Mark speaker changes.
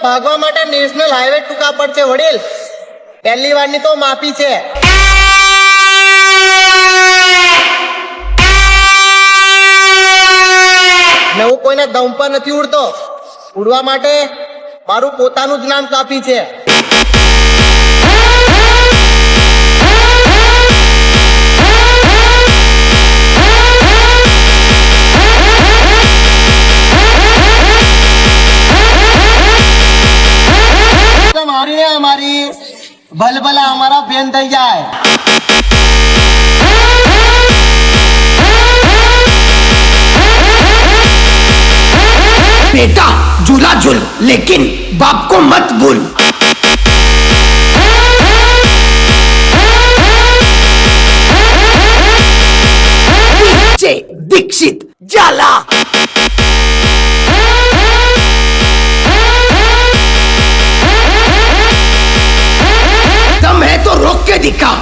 Speaker 1: ભાગવા માટે national highway ટૂંકા પડશે વડીલ. પહેલી વારની તો માફી છે. ને હું કોઈના દમ પર નથી ઉડતો. ઉડવા માટે મારું પોતાનું જ નામ કાફી છે. મારી ને અમારી ભલભલા અમારા ફેન થઈ જાય.
Speaker 2: बेटा झूला झूल लेकिन बाप को मत भूल. डीजे दीक्षित जाला. दम है तो रोक के दिखा.